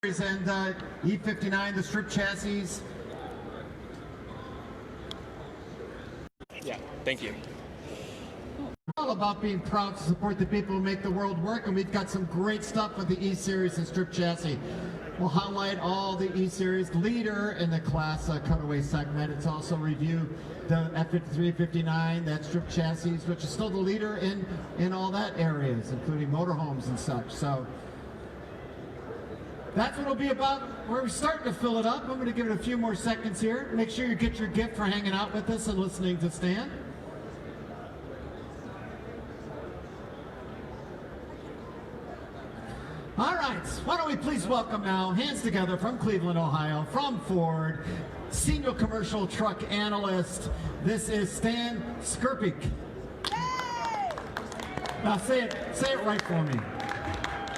And E-59, the strip chassis. Yeah, thank you. All about being proud to support the people who make the world work, and we've got some great stuff with the E-Series and strip chassis. We'll highlight all the E-Series, leader in the class cutaway segment. It's also review the F-53, F-59, that strip chassis, which is still the leader in all that areas, including motorhomes and such. So that's what it'll be about. We're starting to fill it up. I'm going to give it a few more seconds here. Make sure you get your gift for hanging out with us and listening to Stan. All right, why don't we please welcome now, hands together from Cleveland, Ohio, from Ford, Senior Commercial Truck Analyst. This is Stan Skrzypiec. Now say it right for me.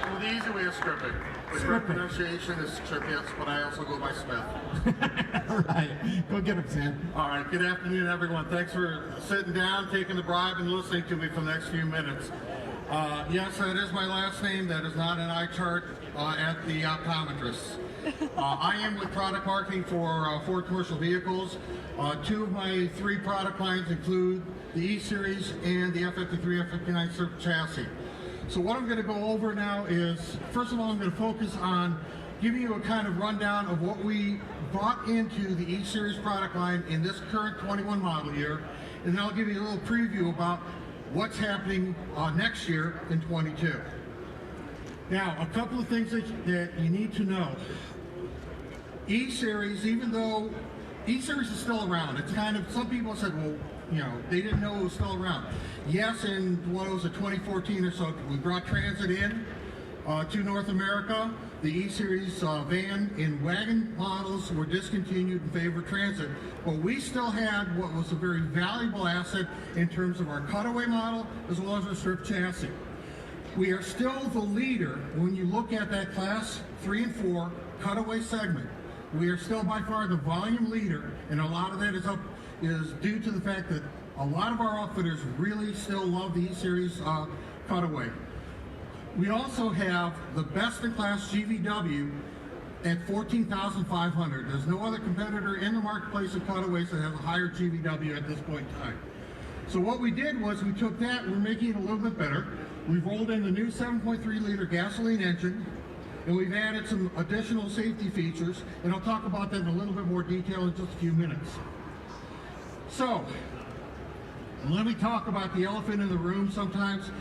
Well, the easy way is Skrzypiec. The correct pronunciation is Skrzypiec, but I also go by Smith. All right, go get him, Sam. All right, good afternoon, everyone. Thanks for sitting down, taking the bribe, and listening to me for the next few minutes. Yes, that is my last name. That is not an eye chart at the optometrist. I am with product marketing for Ford Commercial Vehicles. Two of my three product lines include the E-Series and the F-53, F-59 strip chassis. So what I'm going to go over now is, first of all, I'm going to focus on giving you a kind of rundown of what we brought into the E-Series product line in this current 21 model year, and then I'll give you a little preview about what's happening next year in 22. Now, a couple of things that you need to know. E-Series, even though E-Series is still around, it's kind of, some people said, well, you know, they didn't know it was still around. Yes, in what was it, 2014 or so, we brought transit in to North America. The E-Series van and wagon models were discontinued in favor of transit, but we still had what was a very valuable asset in terms of our cutaway model as well as our strip chassis. We are still the leader when you look at that class 3 and 4 cutaway segment. We are still by far the volume leader, and a lot of that is due to the fact that a lot of our outfitters really still love the E-Series cutaway. We also have the best-in-class GVW at 14,500. There's no other competitor in the marketplace of cutaways that has a higher GVW at this point in time. So what we did was we took that and we're making it a little bit better. We've rolled in the new 7.3-liter gasoline engine, and we've added some additional safety features, and I'll talk about that in a little bit more detail in just a few minutes. So, let me talk about the elephant in the room sometimes.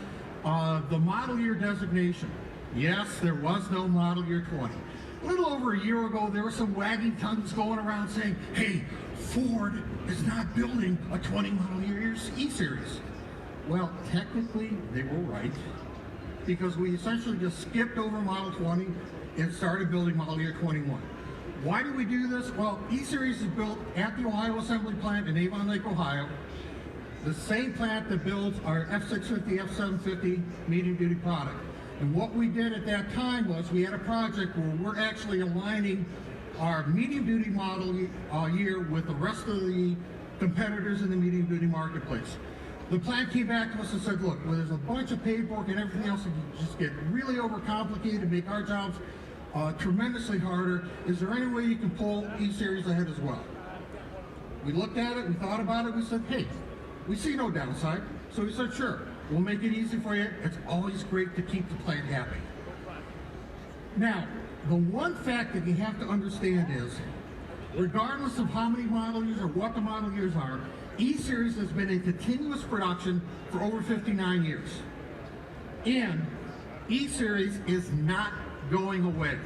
The model year designation. Yes, there was no model year 20. A little over a year ago, there were some wagging tongues going around saying, hey, Ford is not building a 20 model year E-Series. Well, technically, they were right, because we essentially just skipped over model 20 and started building model year 21. Why do we do this? Well, E-Series is built at the Ohio Assembly Plant in Avon Lake, Ohio. The same plant that builds our F650, F750 medium-duty product. And what we did at that time was we had a project where we're actually aligning our medium-duty model year with the rest of the competitors in the medium-duty marketplace. The plant came back to us and said, look, well, there's a bunch of paperwork and everything else that can just get really overcomplicated, make our jobs tremendously harder. Is there any way you can pull E-Series ahead as well? We looked at it, we thought about it, we said, hey, we see no downside. So we said, sure, we'll make it easy for you. It's always great to keep the plant happy. Now, the one fact that you have to understand is, regardless of how many model years or what the model years are, E-Series has been in continuous production for over 59 years. And E-Series is not going away.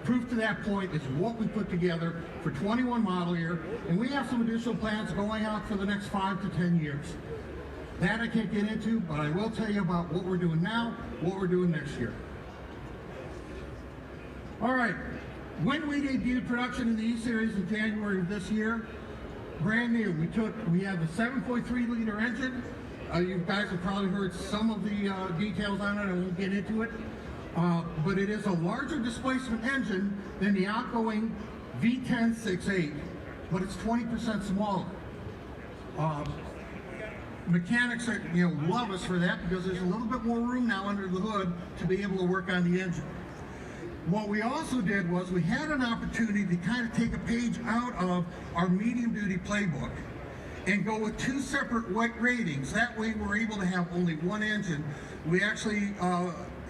Proof to that point is what we put together for 21 model year, and we have some additional plans going out for the next 5 to 10 years. That I can't get into, but I will tell you about what we're doing now, what we're doing next year. All right, when we debuted production in the E-Series in January of this year, brand new, we have a 7.3-liter engine. You guys have probably heard some of the details on it. I won't get into it. But it is a larger displacement engine than the outgoing V10 6.8, but it's 20% smaller. Mechanics love us for that because there's a little bit more room now under the hood to be able to work on the engine. What we also did was we had an opportunity to kind of take a page out of our medium duty playbook and go with two separate ratings. That way we're able to have only one engine. We actually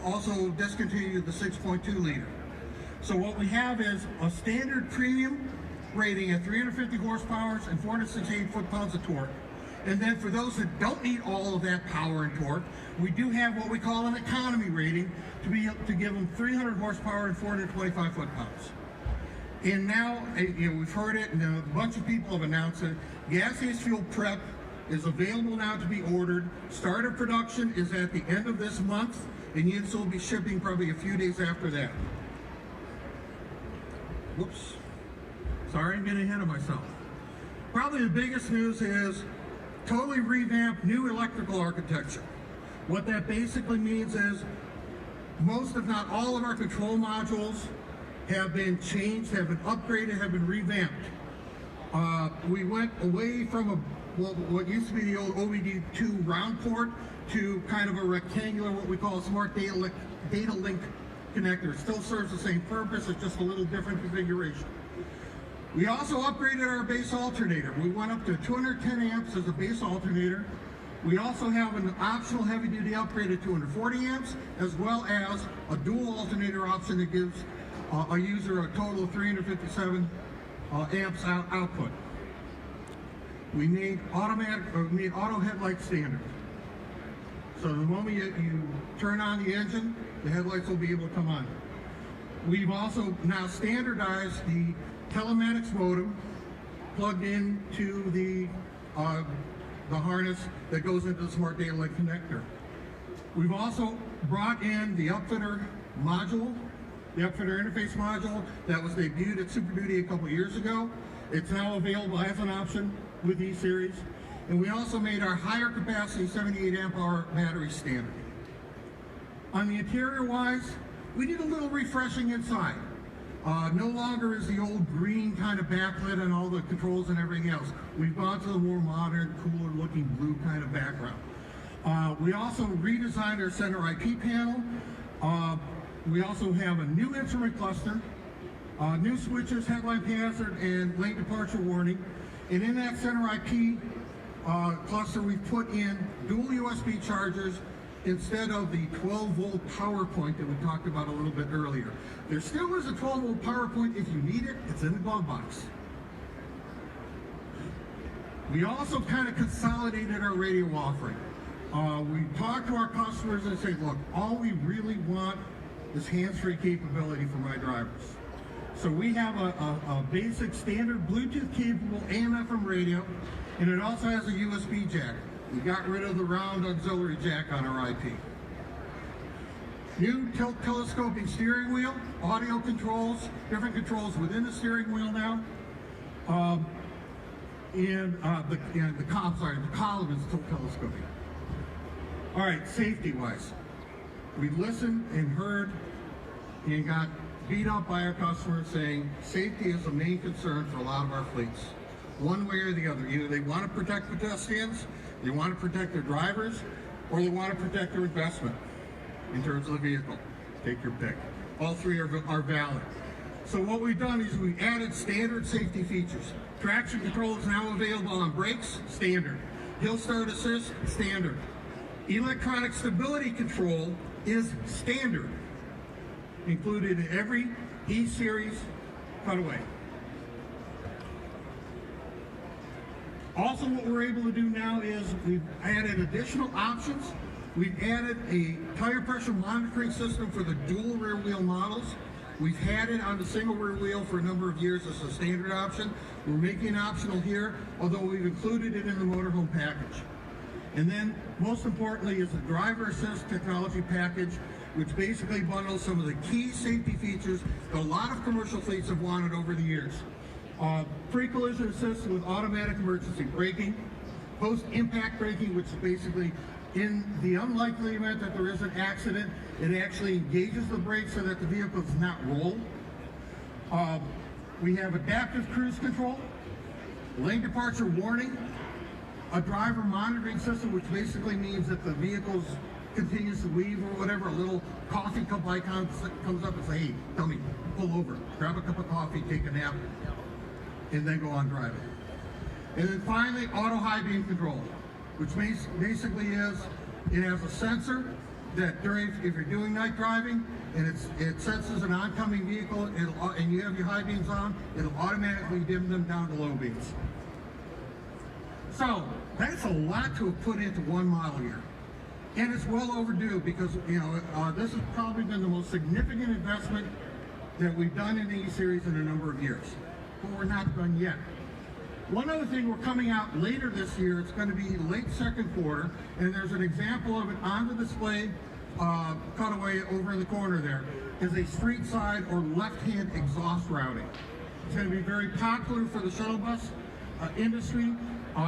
also discontinued the 6.2 liter. So what we have is a standard premium rating at 350 horsepower and 468 foot-pounds of torque. And then for those that don't need all of that power and torque, we do have what we call an economy rating to give them 300 horsepower and 425 foot-pounds. And now, we've heard it, and a bunch of people have announced it. Gaseous fuel prep is available now to be ordered. Start of production is at the end of this month, and units will be shipping probably a few days after that. Whoops. Sorry, I'm getting ahead of myself. Probably the biggest news is totally revamped new electrical architecture. What that basically means is most, if not all, of our control modules have been changed, have been upgraded, have been revamped. We went away from what used to be the old OBD2 round port to kind of a rectangular, what we call a smart data link connector. It still serves the same purpose, it's just a little different configuration. We also upgraded our base alternator. We went up to 210 amps as a base alternator. We also have an optional heavy-duty upgrade at 240 amps, as well as a dual alternator option that gives a user a total of 357 amps output. We made auto headlight standard. So the moment you turn on the engine, the headlights will be able to come on. We've also now standardized the telematics modem plugged into the harness that goes into the smart data link connector. We've also brought in the upfitter module, the upfitter interface module that was debuted at Super Duty a couple years ago. It's now available as an option with ESeries. And we also made our higher capacity 78 amp hour battery standard. On the interior wise, we did a little refreshing inside. No longer is the old green kind of backlit and all the controls and everything else. We've gone to the more modern, cooler looking blue kind of background. We also redesigned our center IP panel. We also have a new instrument cluster, new switches, headlight hazard, and lane departure warning. And in that center IP cluster, we've put in dual USB chargers instead of the 12-volt power point that we talked about a little bit earlier. There still is a 12-volt power point if you need it. It's in the glove box. We also kind of consolidated our radio offering. We talked to our customers and said, look, all we really want is hands-free capability for my drivers. So we have a basic standard Bluetooth-capable AM/FM radio, and it also has a USB jack. We got rid of the round auxiliary jack on our IP. New telescoping steering wheel, audio controls, different controls within the steering wheel now. The column is still telescoping. All right, safety-wise, we listened and heard and got beat up by our customers saying safety is the main concern for a lot of our fleets. One way or the other. Either they want to protect pedestrians, they want to protect their drivers, or they want to protect their investment in terms of the vehicle. Take your pick. All three are valid. So what we've done is we added standard safety features. Traction control is now available on brakes, standard. Hill start assist, standard. Electronic stability control is standard, included in every ESeries cutaway. Also, what we're able to do now is we've added additional options. We've added a tire pressure monitoring system for the dual rear wheel models. We've had it on the single rear wheel for a number of years as a standard option. We're making it optional here, although we've included it in the motorhome package. And then, most importantly, is the driver assist technology package, which basically bundles some of the key safety features that a lot of commercial fleets have wanted over the years. Pre-collision assist with automatic emergency braking, post-impact braking, which is basically in the unlikely event that there is an accident, it actually engages the brakes so that the vehicle does not roll. We have adaptive cruise control, lane departure warning, a driver monitoring system, which basically means that the vehicle's continues to leave or whatever, a little coffee cup icon comes up and say, hey, dummy, pull over, grab a cup of coffee, take a nap, and then go on driving. And then finally, auto high beam control, which basically is, it has a sensor that if you're doing night driving and it senses an oncoming vehicle and you have your high beams on, it'll automatically dim them down to low beams. So that's a lot to have put into one model year. And it's well overdue because, this has probably been the most significant investment that we've done in the E-Series in a number of years. But we're not done yet. One other thing, we're coming out later this year. It's going to be late second quarter, and there's an example of it on the display, cutaway over in the corner there, is a street side or left-hand exhaust routing. It's going to be very popular for the shuttle bus industry.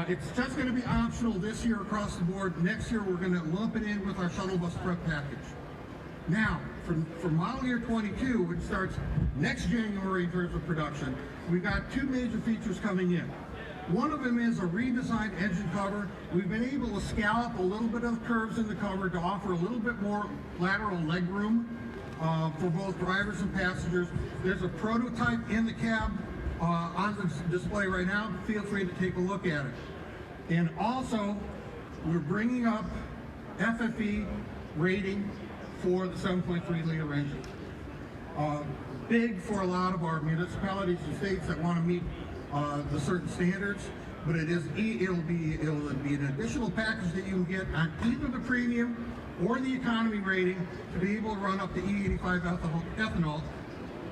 It's just going to be optional this year across the board. Next year, we're going to lump it in with our shuttle bus truck package. Now, for model year 22, which starts next January in terms of production, we've got two major features coming in. One of them is a redesigned engine cover. We've been able to scallop a little bit of the curves in the cover to offer a little bit more lateral leg room for both drivers and passengers. There's a prototype in the cab on the display right now. Feel free to take a look at it. And also, we're bringing up FFE rating for the 7.3 liter engine. Big for a lot of our municipalities and states that want to meet the certain standards, but it'll be an additional package that you can get on either the premium or the economy rating to be able to run up to E85 ethanol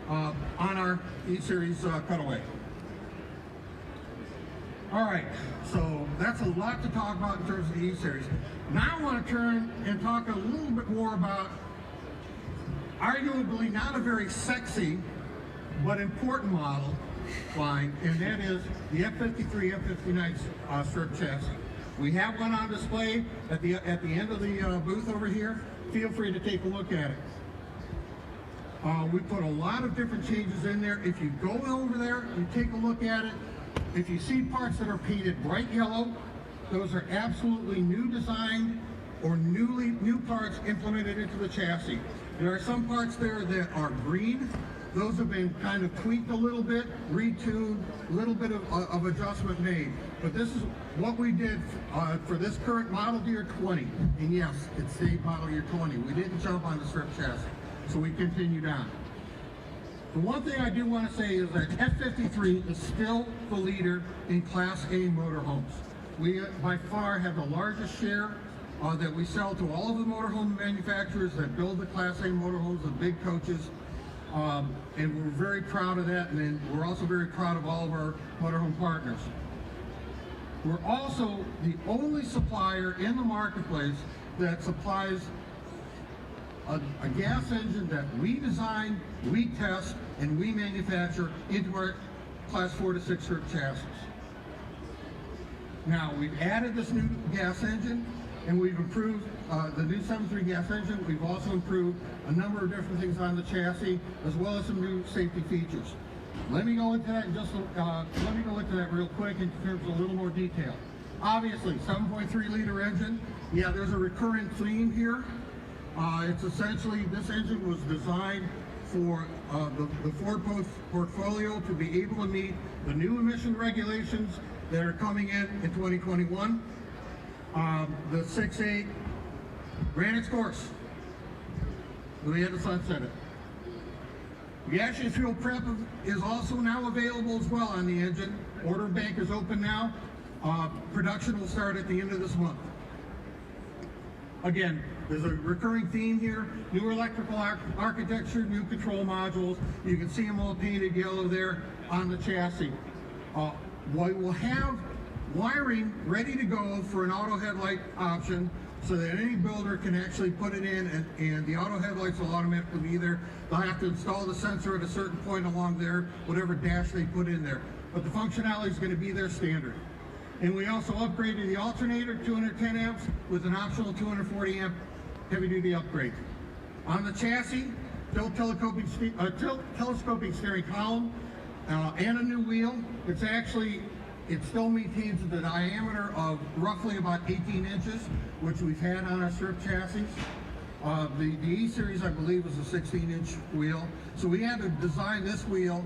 on our E-Series cutaway. All right, so that's a lot to talk about in terms of the E-Series. Now I want to turn and talk a little bit more about arguably not a very sexy but important model line, and that is the F-53, F-59 strip chassis. We have one on display at the end of the booth over here. Feel free to take a look at it. We put a lot of different changes in there. If you go over there, you take a look at it. If you see parts that are painted bright yellow, those are absolutely new design or new parts implemented into the chassis. There are some parts there that are green. Those have been kind of tweaked a little bit, retuned, a little bit of adjustment made. But this is what we did for this current model year 20. And yes, it's state model year 20. We didn't jump on the strip chassis, so we continued on. The one thing I do want to say is that F-53 is still the leader in Class A motorhomes. We by far have the largest share that we sell to all of the motorhome manufacturers that build the Class A motorhomes, the big coaches. And we're very proud of that, and then we're also very proud of all of our motorhome partners. We're also the only supplier in the marketplace that supplies a gas engine that we design, we test, and we manufacture into our Class 4 to 6 strip chassis. Now, we've added this new gas engine, and we've improved the new 7.3 gas engine. We've also improved a number of different things on the chassis, as well as some new safety features. Let me go into that real quick in terms of a little more detail. Obviously, 7.3 liter engine. Yeah, there's a recurring theme here. It's essentially, this engine was designed for the Ford portfolio to be able to meet the new emission regulations that are coming in 2021. The 6.8 ran its course. We had to sunset it. Reaction fuel prep is also now available as well on the engine. Order bank is open now. Production will start at the end of this month. Again, there's a recurring theme here. New electrical architecture, new control modules. You can see them all painted yellow there on the chassis. We will have wiring ready to go for an auto headlight option so that any builder can actually put it in, and the auto headlights will automatically be there. They'll have to install the sensor at a certain point along there, whatever dash they put in there. But the functionality is going to be their standard. And we also upgraded the alternator, 210 amps, with an optional 240 amp heavy-duty upgrade. On the chassis, telescoping steering column and a new wheel. It's actually It still maintains the diameter of roughly about 18 inches, which we've had on our strip chassis. The E-Series, I believe, is a 16-inch wheel. So we had to design this wheel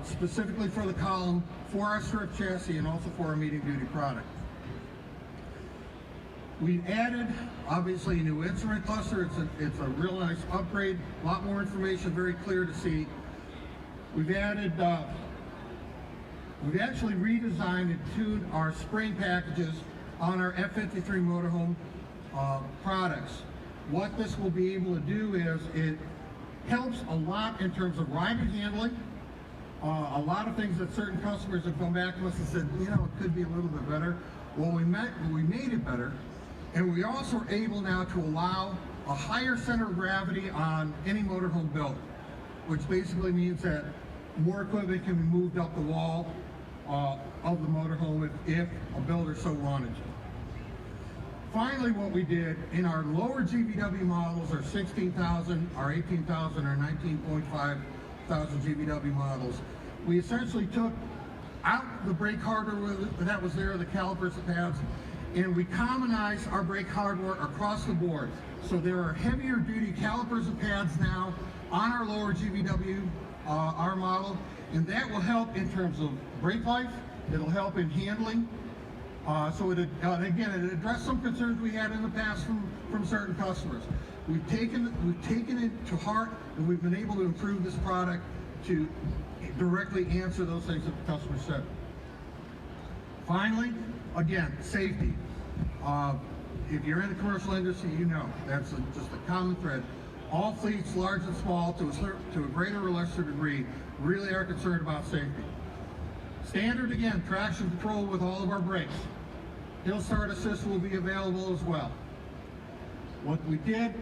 specifically for the column, for our strip chassis, and also for our medium-duty product. We added, obviously, a new instrument cluster. It's a real nice upgrade. A lot more information, very clear to see. We've added, we've actually redesigned and tuned our spring packages on our F-53 motorhome products. What this will be able to do is it helps a lot in terms of ride and handling. A lot of things that certain customers have come back to us and said, you know, it could be a little bit better. Well, we made it better. And we also are able now to allow a higher center of gravity on any motorhome built, which basically means that more equipment can be moved up the wall of the motorhome if a builder so wanted to. Finally, what we did in our lower GVW models, our 16,000, our 18,000, our 19.5 thousand GVW models, we essentially took out the brake hardware that was there, the calipers, the pads, and we commonized our brake hardware across the board. So there are heavier duty calipers and pads now on our lower GVW R model, and that will help in terms of brake life. It'll help in handling. So it addressed some concerns we had in the past from certain customers. We've taken it to heart, and we've been able to improve this product to directly answer those things that the customer said. Finally, again, safety. If you're in the commercial industry, you know that's just a common thread. All fleets, large and small, to a greater or lesser degree, really are concerned about safety. Standard, again, traction control with all of our brakes. Hill start assist will be available as well. What we did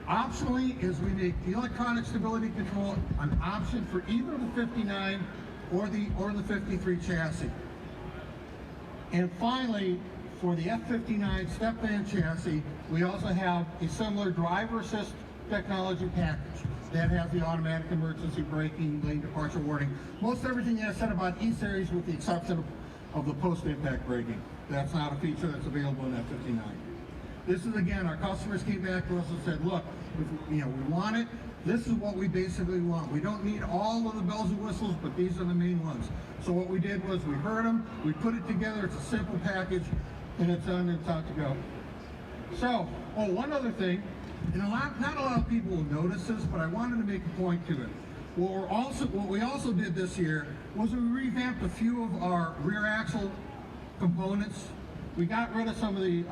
optionally is we make the electronic stability control an option for either the 59 or the 53 chassis. And finally, for the F-59 step van chassis, we also have a similar driver assist technology package that has the automatic emergency braking, lane departure warning. Most everything I said about E-Series with the exception of the post-impact braking. That's not a feature that's available in F-59. This is, again, our customers came back to us and said, look, if, we want it. This is what we basically want. We don't need all of the bells and whistles, but these are the main ones. So what we did was we heard them, we put it together, it's a simple package, and it's done, and it's out to go. So, one other thing, and not a lot of people will notice this, but I wanted to make a point to it. What we also did this year was we revamped a few of our rear axle components. We got rid of some of the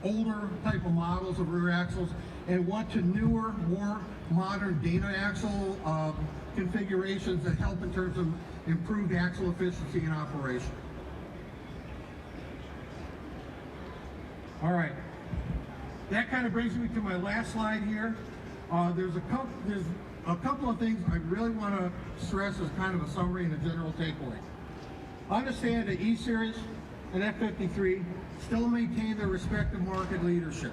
older type of models of rear axles and went to newer, more modern Dana axle configurations that help in terms of improved axle efficiency and operation. All right, that kind of brings me to my last slide here. There's a couple of things I really want to stress as kind of a summary and a general takeaway. Understand that E-Series and F-53 still maintain their respective market leadership.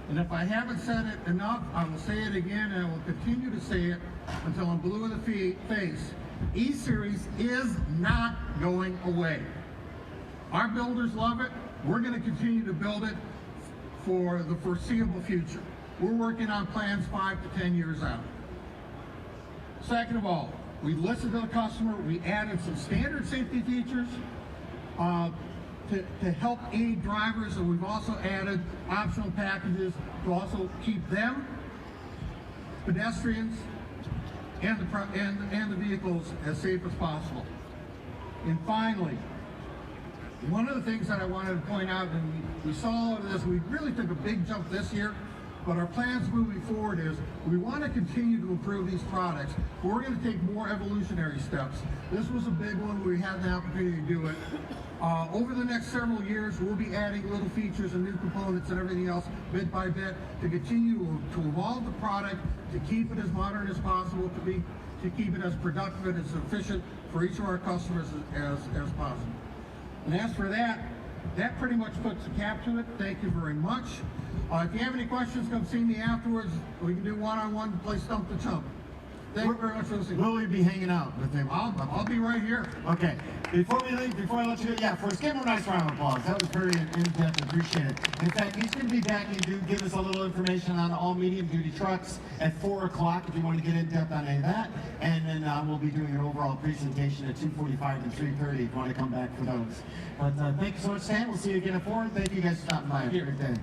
And if I haven't said it enough, I will say it again, and I will continue to say it until I'm blue in the face. E-Series is not going away. Our builders love it. We're going to continue to build it for the foreseeable future. We're working on plans 5 to 10 years out. Second of all, we listened to the customer. We added some standard safety features to help aid drivers, and we've also added optional packages to also keep them, pedestrians, and the vehicles as safe as possible. And finally, one of the things that I wanted to point out, and we saw all of this, we really took a big jump this year, but our plans moving forward is we want to continue to improve these products. We're going to take more evolutionary steps. This was a big one. We had the opportunity to do it. Over the next several years, we'll be adding little features and new components and everything else bit by bit to continue to evolve the product, to keep it as modern as possible, to keep it as productive and as efficient for each of our customers as possible. And as for that pretty much puts a cap to it. Thank you very much. If you have any questions, come see me afterwards. We can do one-on-one, play Stump the Chump. Thank you very much for listening. Will we be hanging out with him? I'll be right here. Okay. Before we leave, before I let you go, yeah, first, give him a nice round of applause. That was very in-depth. Appreciate it. In fact, he's going to be back and give us a little information on all medium-duty trucks at 4 o'clock if you want to get in-depth on any of that. And then we'll be doing an overall presentation at 2:45 and 3:30 if you want to come back for those. But thank you so much, Stan. We'll see you again at 4. Thank you guys for stopping by. Have a great day.